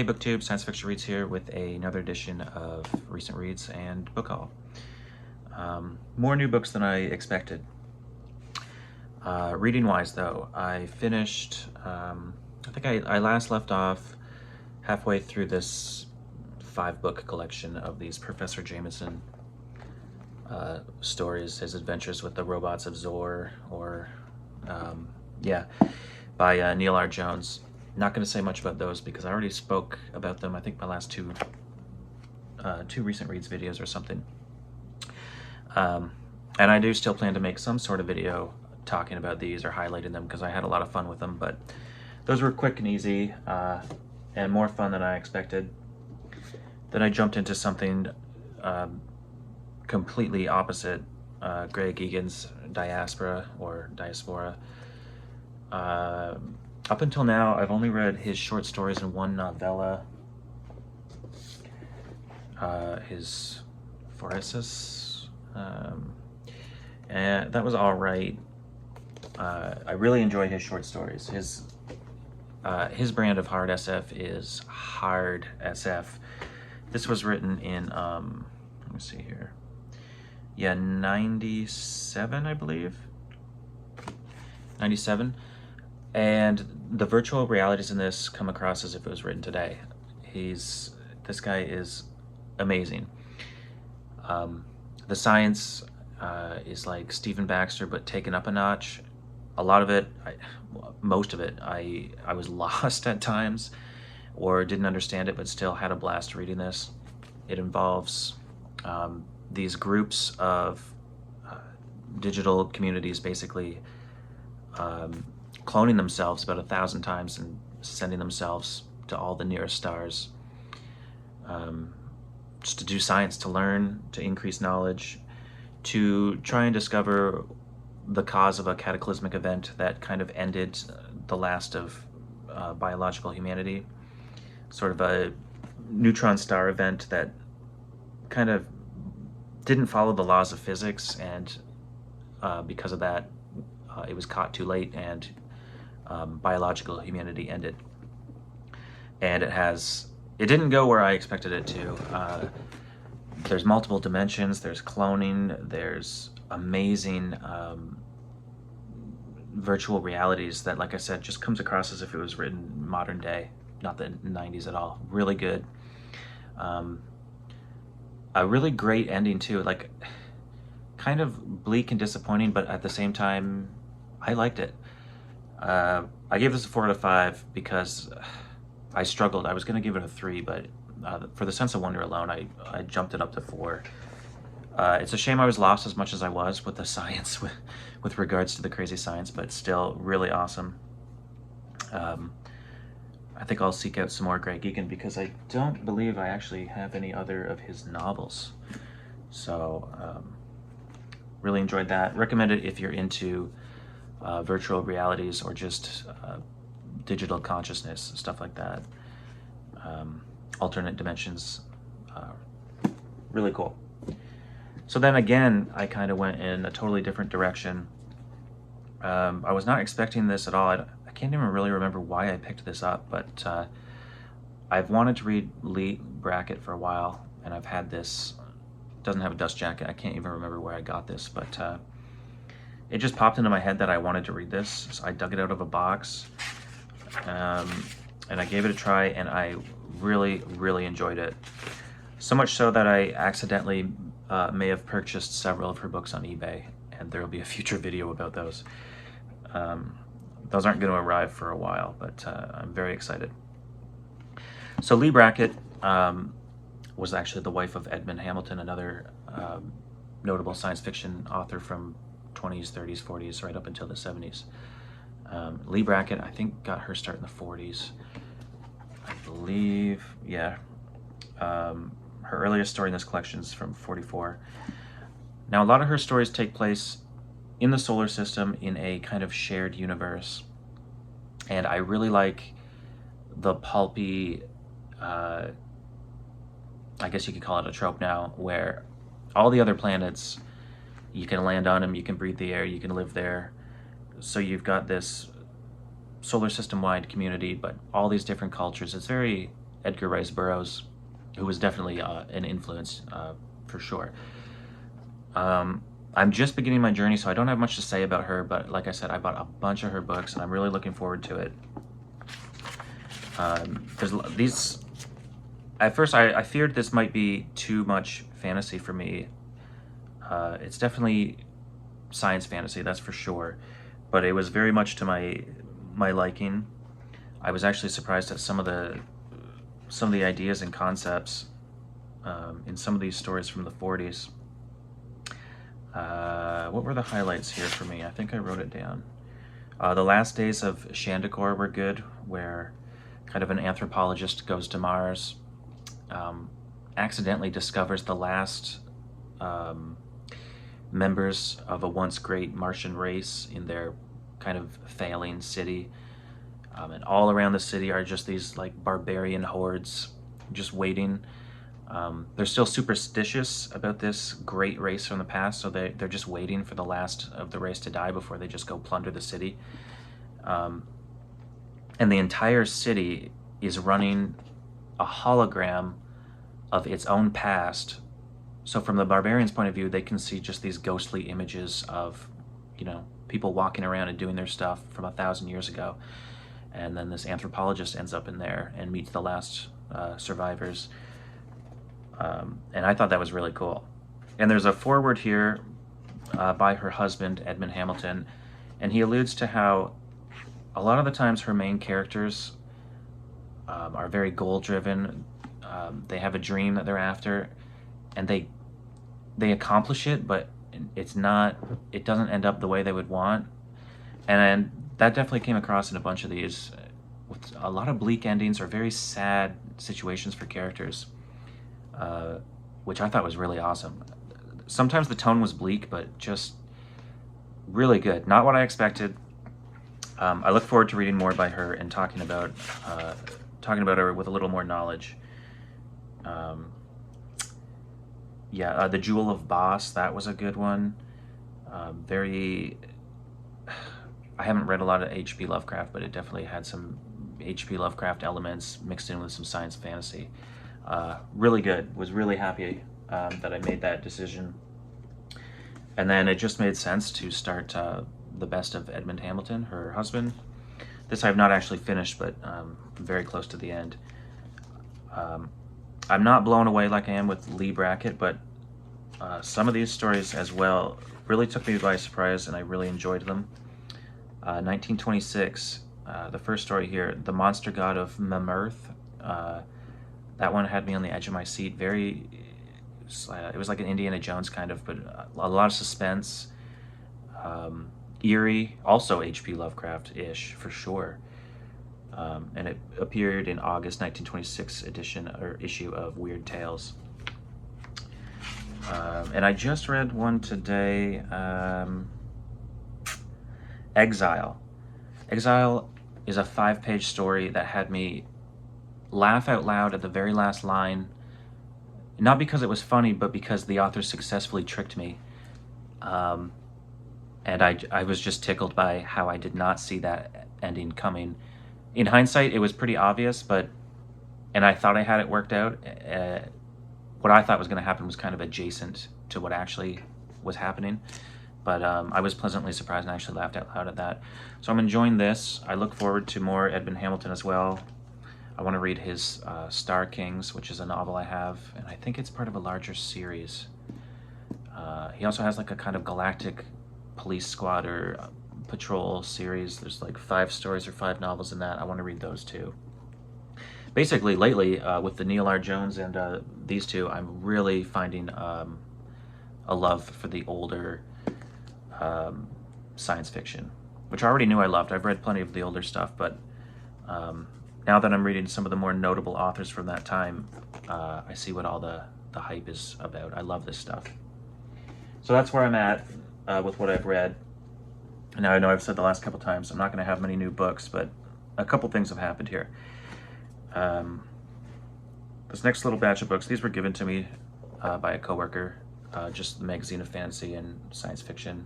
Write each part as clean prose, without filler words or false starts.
Hey Booktube, Science Fiction Reads here with another edition of Recent Reads and Book Haul. More new books than I expected. Reading-wise though, I finished, I think I last left off halfway through this 5-book collection of these Professor Jameson stories, his adventures with the robots of Zor, or by Neil R. Jones. Not going to say much about those because I already spoke about them, I think my last two recent reads videos or something. And I do still plan to make some sort of video talking about these or highlighting them because I had a lot of fun with them, but those were quick and easy and more fun than I expected. Then I jumped into something completely opposite, Greg Egan's Diaspora or Diaspora. Up until now, I've only read his short stories and one novella, his Foresis, and that was all right. I really enjoy his short stories. His brand of hard SF is hard SF. This was written in, let me see here, 97, I believe, 97. And the virtual realities in this come across as if it was written today. This guy is amazing. The science is like Stephen Baxter, but taken up a notch. A lot of it, most of it, I was lost at times or didn't understand it, but still had a blast reading this. It involves these groups of digital communities basically cloning themselves about 1,000 times and sending themselves to all the nearest stars, just to do science, to learn, to increase knowledge, to try and discover the cause of a cataclysmic event that kind of ended the last of biological humanity, sort of a neutron star event that kind of didn't follow the laws of physics, and because of that it was caught too late, and biological humanity ended. And it didn't go where I expected it to. There's multiple dimensions, there's cloning, there's amazing virtual realities that, like I said, just comes across as if it was written modern day, not the 90s at all. Really good. A really great ending too, like kind of bleak and disappointing, but at the same time, I liked it. I gave this a 4 out of 5 because I struggled. I was going to give it a 3, but for the sense of wonder alone, I jumped it up to 4. It's a shame I was lost as much as I was with the science, with regards to the crazy science, but still really awesome. I think I'll seek out some more Greg Egan because I don't believe I actually have any other of his novels. So really enjoyed that. Recommend it if you're into virtual realities or just digital consciousness, stuff like that. Alternate dimensions, really cool. So then again, I kind of went in a totally different direction. I was not expecting this at all. I can't even really remember why I picked this up, but I've wanted to read Lee Brackett for a while, and I've had this. It doesn't have a dust jacket. I can't even remember where I got this, but it just popped into my head that I wanted to read this, so I dug it out of a box, and I gave it a try, and I really, really enjoyed it. So much so that I accidentally may have purchased several of her books on eBay, and there will be a future video about those. Those aren't going to arrive for a while, but I'm very excited. So Lee Brackett was actually the wife of Edmund Hamilton, another notable science fiction author from 20s, 30s, 40s, right up until the 70s. Lee Brackett, I think, got her start in the 40s. I believe, yeah. Her earliest story in this collection is from 44. Now, a lot of her stories take place in the solar system in a kind of shared universe. And I really like the pulpy, I guess you could call it a trope now, where all the other planets, you can land on them, you can breathe the air, you can live there. So you've got this solar system-wide community, but all these different cultures. It's very Edgar Rice Burroughs, who was definitely an influence for sure. I'm just beginning my journey, so I don't have much to say about her, but like I said, I bought a bunch of her books, and I'm really looking forward to it. There's these... At first, I feared this might be too much fantasy for me. It's definitely science fantasy, that's for sure, but it was very much to my liking. I was actually surprised at some of the ideas and concepts in some of these stories from the 40s. What were the highlights here for me? I think I wrote it down. The Last Days of Shandakor were good, where kind of an anthropologist goes to Mars, accidentally discovers the last members of a once great Martian race in their kind of failing city. And all around the city are just these like barbarian hordes just waiting. They're still superstitious about this great race from the past, so they're just waiting for the last of the race to die before they just go plunder the city. And the entire city is running a hologram of its own past. So from the barbarians' point of view, they can see just these ghostly images of, you know, people walking around and doing their stuff from 1,000 years ago. And then this anthropologist ends up in there and meets the last survivors. And I thought that was really cool. And there's a foreword here by her husband, Edmund Hamilton, and he alludes to how a lot of the times her main characters are very goal-driven. They have a dream that they're after, and they accomplish it, but it doesn't end up the way they would want. And that definitely came across in a bunch of these, with a lot of bleak endings or very sad situations for characters, which I thought was really awesome. Sometimes the tone was bleak, but just really good. Not what I expected. I look forward to reading more by her and talking about her with a little more knowledge. The Jewel of Boss, that was a good one. I haven't read a lot of H.P. Lovecraft, but it definitely had some H.P. Lovecraft elements mixed in with some science fantasy. Really good. Was really happy that I made that decision. And then it just made sense to start The Best of Edmund Hamilton, her husband. This I have not actually finished, but very close to the end. I'm not blown away like I am with Lee Brackett, but some of these stories as well really took me by surprise, and I really enjoyed them. 1926, the first story here, The Monster God of Mamirth. That one had me on the edge of my seat. It was like an Indiana Jones kind of, but a lot of suspense. Eerie, also H.P. Lovecraft-ish for sure. And it appeared in August 1926 issue of Weird Tales. And I just read one today, Exile. Exile is a 5-page story that had me laugh out loud at the very last line, not because it was funny, but because the author successfully tricked me. And I was just tickled by how I did not see that ending coming. In hindsight, it was pretty obvious, and I thought I had it worked out. What I thought was going to happen was kind of adjacent to what actually was happening. But I was pleasantly surprised and actually laughed out loud at that. So I'm enjoying this. I look forward to more Edmund Hamilton as well. I want to read his Star Kings, which is a novel I have, and I think it's part of a larger series. He also has like a kind of galactic police squad or patrol series. There's like 5 stories or 5 novels in that. I want to read those too. Basically, lately, with the Neil R. Jones and these two, I'm really finding a love for the older science fiction, which I already knew I loved. I've read plenty of the older stuff, but now that I'm reading some of the more notable authors from that time, I see what all the hype is about. I love this stuff. So that's where I'm at with what I've read. Now I know I've said the last couple times I'm not going to have many new books, but a couple things have happened here. This next little batch of books, these were given to me by a coworker, just the magazine of fantasy and science fiction.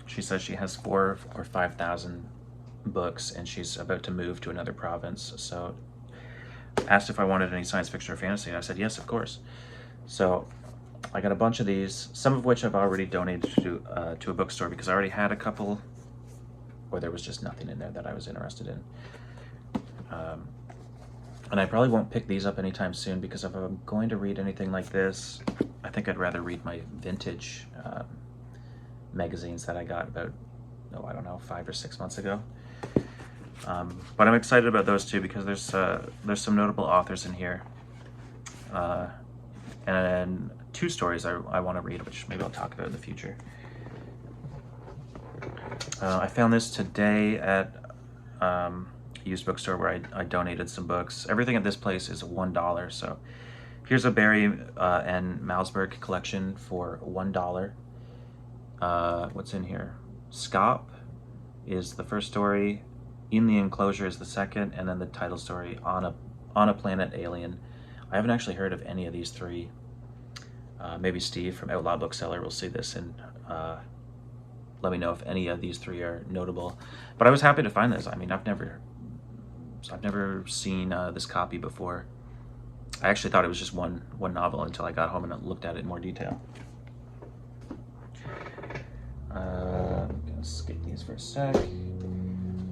She says she has 4,000 or 5,000 books, and she's about to move to another province. So asked if I wanted any science fiction or fantasy, and I said yes, of course. So I got a bunch of these, some of which I've already donated to a bookstore because I already had a couple, or there was just nothing in there that I was interested in. And I probably won't pick these up anytime soon because if I'm going to read anything like this, I think I'd rather read my vintage magazines that I got about, oh, I don't know, 5 or 6 months ago. But I'm excited about those too because there's some notable authors in here. And 2 stories I want to read, which maybe I'll talk about in the future. I found this today at a used bookstore where I donated some books. Everything at this place is $1, so here's a Barry and Malzberg collection for $1. What's in here? Scop is the first story, In the Enclosure is the second, and then the title story, On a Planet Alien. I haven't actually heard of any of these 3. Maybe Steve from Outlaw Bookseller will see this and let me know if any of these 3 are notable. But I was happy to find this. I mean, I've never seen this copy before. I actually thought it was just one novel until I got home and looked at it in more detail. I'm gonna skip these for a sec.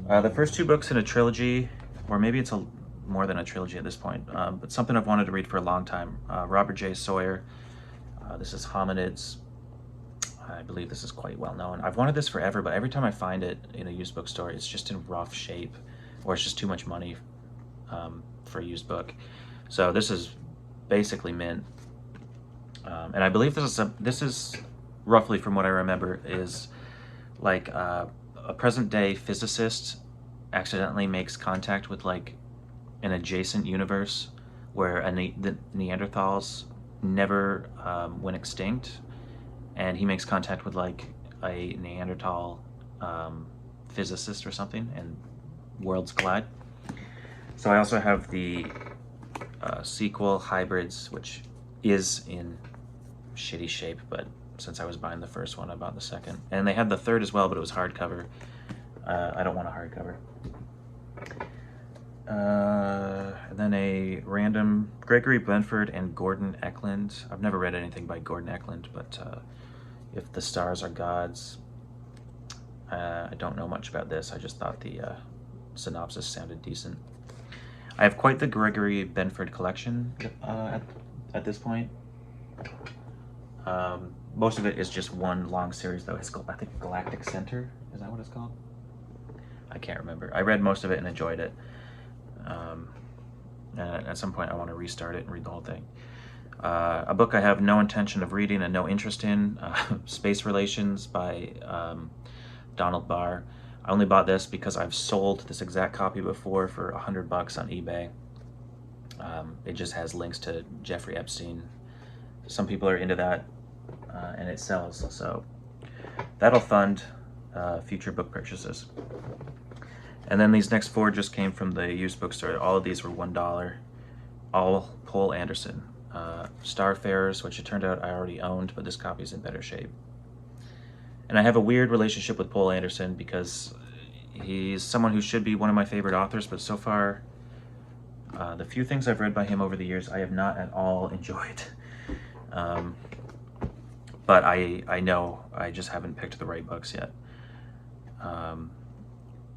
The first 2 books in a trilogy, or maybe it's more than a trilogy at this point, but something I've wanted to read for a long time. Robert J. Sawyer. This is Hominids. I believe this is quite well known. I've wanted this forever, but every time I find it in a used bookstore, it's just in rough shape, or it's just too much money for a used book. So this is basically mint. And I believe this is roughly, from what I remember, is like a present-day physicist accidentally makes contact with like an adjacent universe where the Neanderthals never went extinct, and he makes contact with like a Neanderthal physicist or something, and worlds collide. So I also have the sequel, Hybrids, which is in shitty shape, but since I was buying the first one, I bought the second. And they had the third as well, but it was hardcover. I don't want a hardcover. And then a random Gregory Benford and Gordon Eklund. I've never read anything by Gordon Eklund, but If the Stars Are Gods. I don't know much about this. I just thought the synopsis sounded decent. I have quite the Gregory Benford collection at this point. Most of it is just one long series, though. It's called, I think, Galactic Center. Is that what it's called? I can't remember. I read most of it and enjoyed it. And at some point, I want to restart it and read the whole thing. A book I have no intention of reading and no interest in, Space Relations by Donald Barr. I only bought this because I've sold this exact copy before for $100 on eBay. It just has links to Jeffrey Epstein. Some people are into that, and it sells, so that'll fund future book purchases. And then these next 4 just came from the used bookstore. All of these were $1. All Poul Anderson. Starfarers, which it turned out I already owned, but this copy is in better shape. And I have a weird relationship with Poul Anderson because he's someone who should be one of my favorite authors, but so far, the few things I've read by him over the years, I have not at all enjoyed. But I know I just haven't picked the right books yet.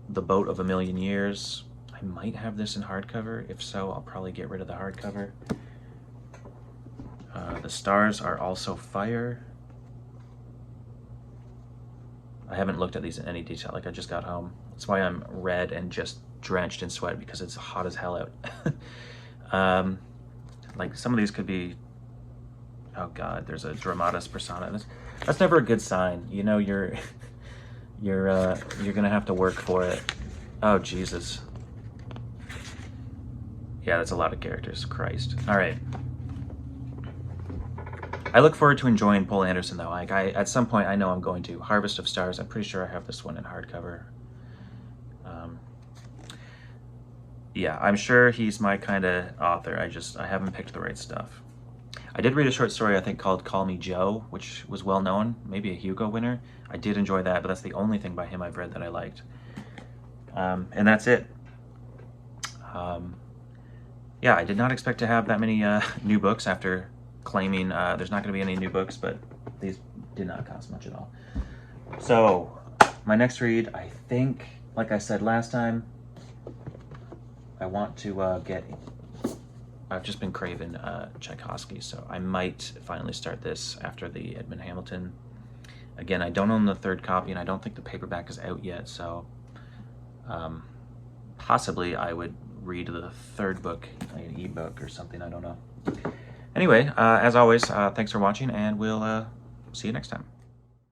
The Boat of a Million Years. I might have this in hardcover. If so, I'll probably get rid of the hardcover. The Stars Are Also Fire. I haven't looked at these in any detail. Like, I just got home. That's why I'm red and just drenched in sweat, because it's hot as hell out. Like, some of these could be... Oh God, there's a dramatis persona. That's never a good sign. You know, you're gonna have to work for it. Oh Jesus. Yeah, that's a lot of characters. Christ. All right. I look forward to enjoying Poul Anderson, though. Like, at some point, I know I'm going to. Harvest of Stars. I'm pretty sure I have this one in hardcover. Yeah, I'm sure he's my kind of author. I haven't picked the right stuff. I did read a short story, I think, called Call Me Joe, which was well known, maybe a Hugo winner. I did enjoy that, but that's the only thing by him I've read that I liked. And that's it. Yeah, I did not expect to have that many new books after claiming there's not going to be any new books, but these did not cost much at all. So, my next read, I think, like I said last time, I want to get... I've just been craving Tchaikovsky, so I might finally start this after the Edmund Hamilton. Again, I don't own the third copy, and I don't think the paperback is out yet, so possibly I would read the third book, like an ebook or something, I don't know. Anyway, as always, thanks for watching, and we'll see you next time.